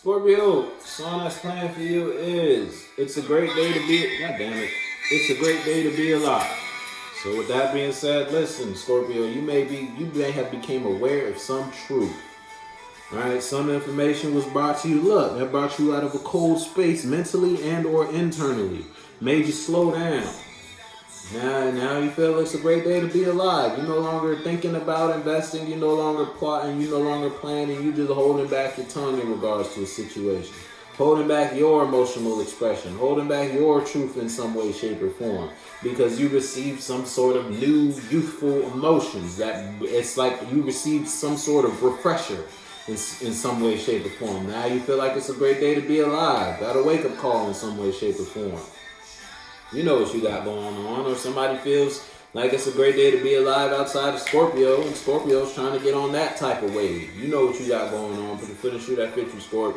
Scorpio, song that's playing for you is "It's a Great Day to Be." God damn it! It's a great day to be alive. So with that being said, listen, Scorpio, you may have became aware of some truth. All right, some information was brought to you. Look, that brought you out of a cold space, mentally and or internally. Made you slow down. Now you feel it's a great day to be alive. You're no longer thinking about investing. You're no longer plotting. You're no longer planning. You're just holding back your tongue in regards to a situation. Holding back your emotional expression. Holding back your truth in some way, shape, or form. Because you received some sort of new, youthful emotions. That it's like you received some sort of refresher in some way, shape, or form. Now you feel like it's a great day to be alive. Got a wake-up call in some way, shape, or form. You know what you got going on, or somebody feels like it's a great day to be alive outside of Scorpio, and Scorpio's trying to get on that type of wave. You know what you got going on. Put the foot and shoot that fit you, Scorp.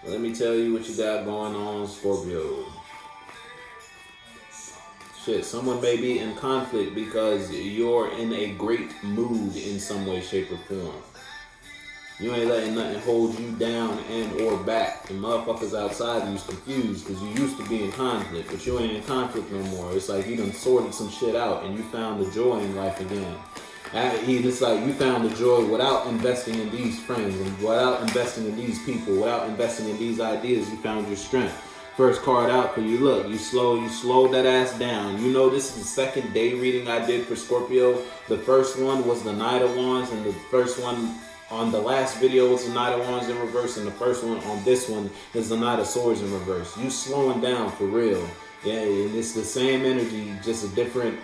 Let me tell you what you got going on, Scorpio. Shit, someone may be in conflict because you're in a great mood in some way, shape, or form. You ain't letting nothing hold you down and or back. The motherfuckers outside of you's confused because you used to be in conflict, but you ain't in conflict no more. It's like you done sorted some shit out and you found the joy in life again. It's like you found the joy without investing in these friends and without investing in these people, without investing in these ideas. You found your strength. First card out for you. Look, you slowed that ass down. You know this is the second day reading I did for Scorpio. The first one was the Knight of Wands, and the first one on the last video was the Knight of Wands in reverse, and the first one on this one is the Knight of Swords in reverse. You slowing down for real. Yeah, and it's the same energy, just a different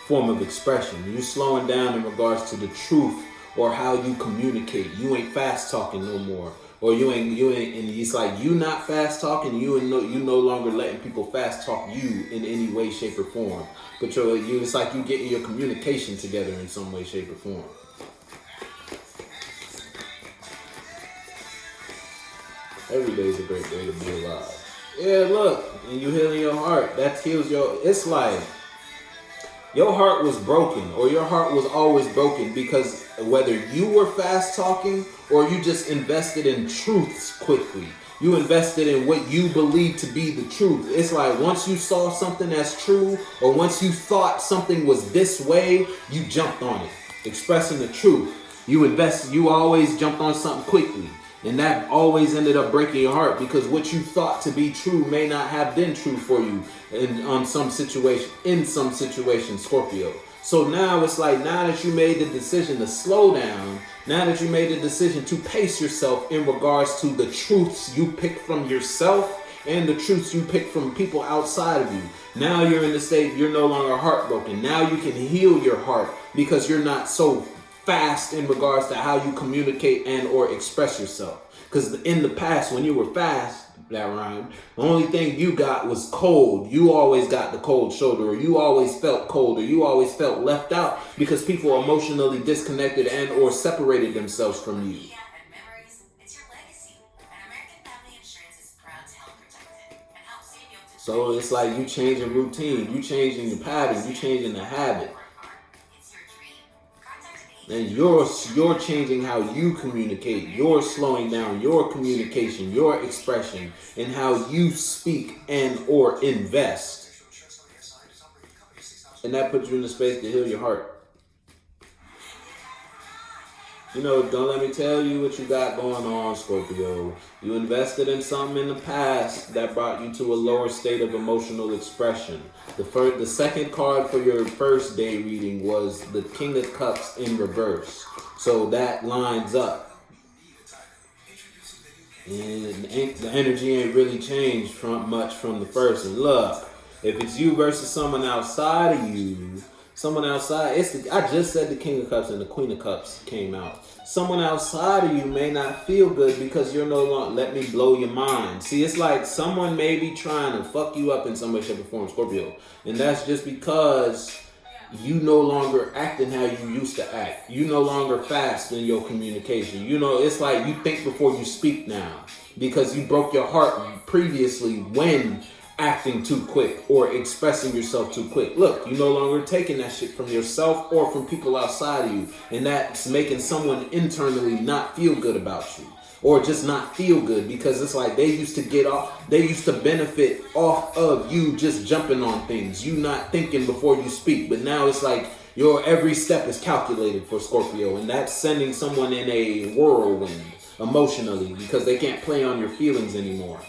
form of expression. You slowing down in regards to the truth or how you communicate. You ain't fast talking no more. Or you ain't, and it's like you not fast talking. You no longer letting people fast talk you in any way, shape, or form. But it's like you getting your communication together in some way, shape, or form. Every day is a great day to be alive. Yeah, look, and you healing your heart. That heals it's like your heart was broken, or your heart was always broken because whether you were fast talking or you just invested in truths quickly. You invested in what you believe to be the truth. It's like once you saw something that's true, or once you thought something was this way, you jumped on it. Expressing the truth. You always jumped on something quickly. And that always ended up breaking your heart because what you thought to be true may not have been true for you in some situation, Scorpio. So now it's like, now that you made the decision to slow down, now that you made the decision to pace yourself in regards to the truths you pick from yourself and the truths you pick from people outside of you. Now you're in the state, you're no longer heartbroken. Now you can heal your heart because you're not so fast in regards to how you communicate and or express yourself. Because in the past, when you were fast, that rhymed, the only thing you got was cold. You always got the cold shoulder, or you always felt cold, or you always felt left out because people emotionally disconnected and or separated themselves from you. So it's like you changing routine, you changing the pattern, you changing the habit. And you're changing how you communicate. You're slowing down your communication, your expression, and how you speak and or invest. And that puts you in the space to heal your heart. You know, don't let me tell you what you got going on, Scorpio. You invested in something in the past that brought you to a lower state of emotional expression. The second card for your first day reading was the King of Cups in reverse. So that lines up. And the energy ain't really changed much from the first. And look, if it's you versus someone outside of you, I just said the King of Cups and the Queen of Cups came out. Someone outside of you may not feel good because you're no longer, let me blow your mind. See, it's like someone may be trying to fuck you up in some way, shape, or form, Scorpio. And that's just because you no longer acting how you used to act. You no longer fast in your communication. You know, it's like you think before you speak now because you broke your heart previously when acting too quick or expressing yourself too quick. Look, you no longer taking that shit from yourself or from people outside of you, and that's making someone internally not feel good about you. or just not feel good, because it's like they used to benefit off of you just jumping on things, you not thinking before you speak. But now it's like your every step is calculated for Scorpio, and that's sending someone in a whirlwind emotionally, because they can't play on your feelings anymore.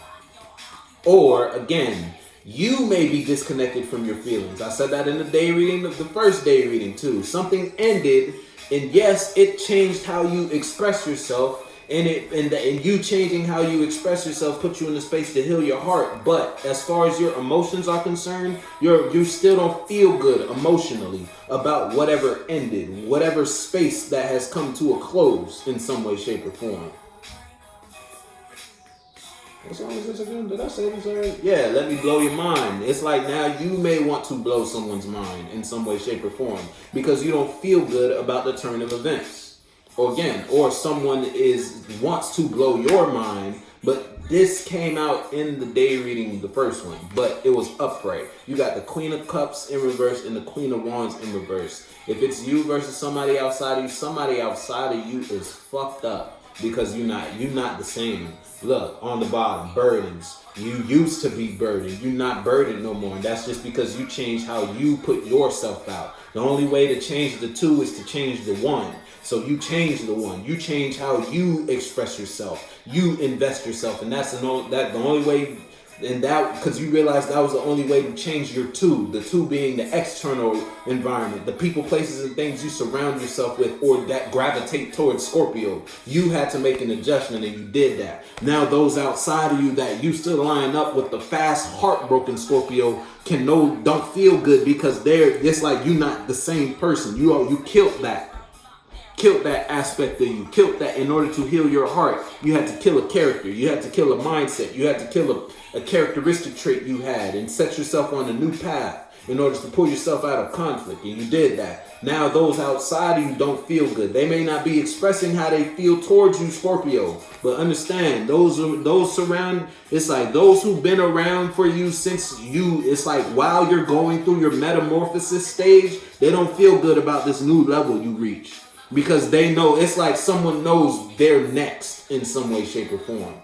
Or again, you may be disconnected from your feelings. I said that in the day reading, the first day reading too. Something ended, and yes, it changed how you express yourself, and you changing how you express yourself put you in the space to heal your heart. But as far as your emotions are concerned, you still don't feel good emotionally about whatever ended, whatever space that has come to a close in some way, shape, or form. What song is this again? Did I say this already? Yeah, Let Me Blow Your Mind. It's like now you may want to blow someone's mind in some way, shape, or form, because you don't feel good about the turn of events. Or someone wants to blow your mind, but this came out in the day reading, the first one, but it was upright. You got the Queen of Cups in reverse and the Queen of Wands in reverse. If it's you versus somebody outside of you, somebody outside of you is fucked up, because you're not the same. Look, on the bottom, burdens. You used to be burdened. You're not burdened no more. And that's just because you changed how you put yourself out. The only way to change the two is to change the one. So you change the one. You change how you express yourself. You invest yourself. And that's the only way. And that, because you realize that was the only way to change your two. The two being the external environment, the people, places, and things you surround yourself with, or that gravitate towards Scorpio. You had to make an adjustment, and you did that. Now those outside of you that used to line up with the fast, heartbroken Scorpio don't feel good, because it's like you're not the same person. You killed that aspect of you, killed that. In order to heal your heart, you had to kill a character, you had to kill a mindset, you had to kill a characteristic trait you had, and set yourself on a new path in order to pull yourself out of conflict. And you did that. Now those outside of you don't feel good. They may not be expressing how they feel towards you, Scorpio, but understand those surround. It's like those who've been around for you since it's like while you're going through your metamorphosis stage, they don't feel good about this new level you reach, because they know, it's like someone knows they're next in some way, shape, or form.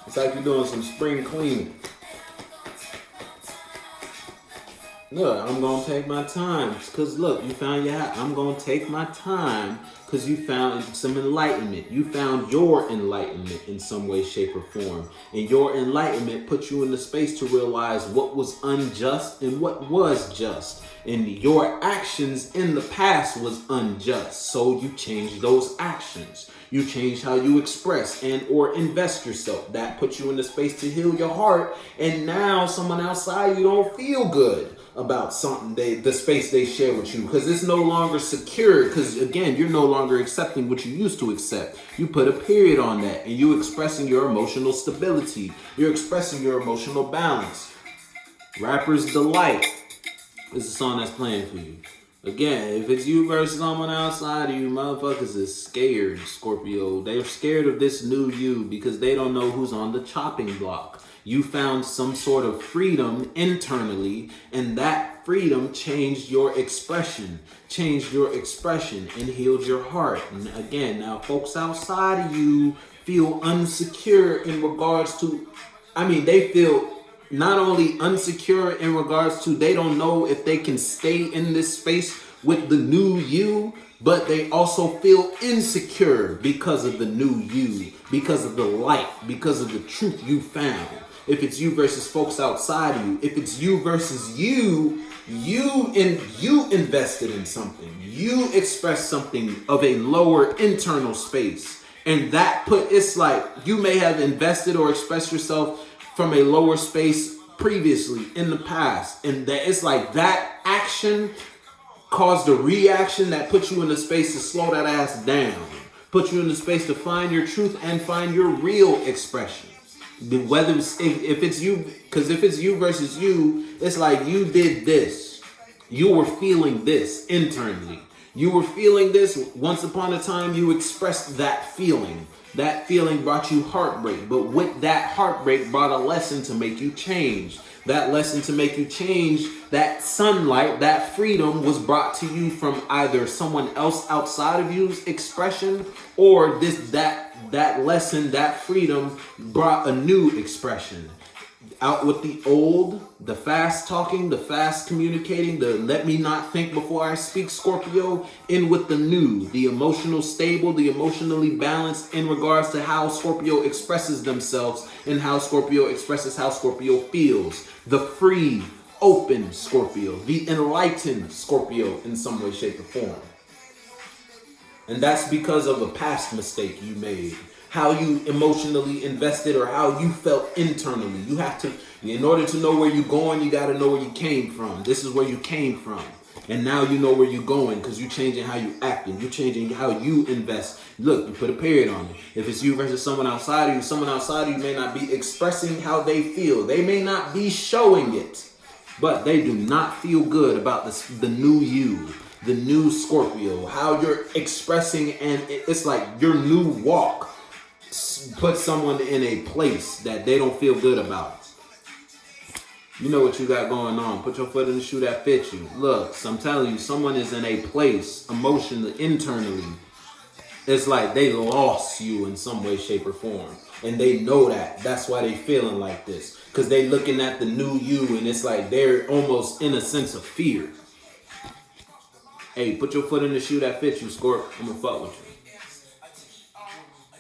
It's like you're doing some spring cleaning. Look, I'm going to take my time. Because look, you found your house. I'm going to take my time because you found some enlightenment. You found your enlightenment in some way, shape, or form. And your enlightenment put you in the space to realize what was unjust and what was just. And your actions in the past was unjust. So you changed those actions. You change how you express and or invest yourself. That puts you in the space to heal your heart. And now someone outside, you don't feel good about something, the space they share with you, because it's no longer secure. Because again, you're no longer accepting what you used to accept. You put a period on that, and you expressing your emotional stability. You're expressing your emotional balance. Rapper's Delight is a song that's playing for you. Again, if it's you versus someone outside of you, motherfuckers is scared, Scorpio. They're scared of this new you because they don't know who's on the chopping block. You found some sort of freedom internally, and that freedom changed your expression, and healed your heart. And again, now folks outside of you feel insecure in regards to, they feel not only insecure in regards to they don't know if they can stay in this space with the new you, but they also feel insecure because of the new you, because of the light, because of the truth you found. If it's you versus folks outside of you, if it's you versus you invested in something, you expressed something of a lower internal space, and it's like you may have invested or expressed yourself from a lower space previously in the past, and that it's like that action caused a reaction that puts you in the space to slow that ass down, put you in the space to find your truth and find your real expression. Whether if it's you, because if it's you versus you, it's like you did this, you were feeling this internally, you were feeling this once upon a time, you expressed that feeling. That feeling brought you heartbreak, but with that heartbreak brought a lesson to make you change. That lesson to make you change, that sunlight, that freedom was brought to you from either someone else outside of you's expression, or that lesson, that freedom brought a new expression. Out with the old, the fast talking, the fast communicating, the let me not think before I speak, Scorpio. In with the new, the emotional stable, the emotionally balanced in regards to how Scorpio expresses themselves and how Scorpio expresses how Scorpio feels. The free, open Scorpio, the enlightened Scorpio in some way, shape, or form. And that's because of a past mistake you made. How you emotionally invested or how you felt internally. You have to, in order to know where you're going, you got to know where you came from. This is where you came from. And now you know where you're going because you're changing how you acting. You're changing how you invest. Look, you put a period on it. If it's you versus someone outside of you, someone outside of you may not be expressing how they feel. They may not be showing it, but they do not feel good about the new you, the new Scorpio, how you're expressing, and it's like your new walk. Put someone in a place that they don't feel good about. You know what you got going on. Put your foot in the shoe that fits you. Look, I'm telling you, someone is in a place emotionally, internally. It's like they lost you in some way, shape, or form. And they know that. That's why they feeling like this. Because they looking at the new you and it's like they're almost in a sense of fear. Hey, put your foot in the shoe that fits you, Scorp. I'm going to fuck with you.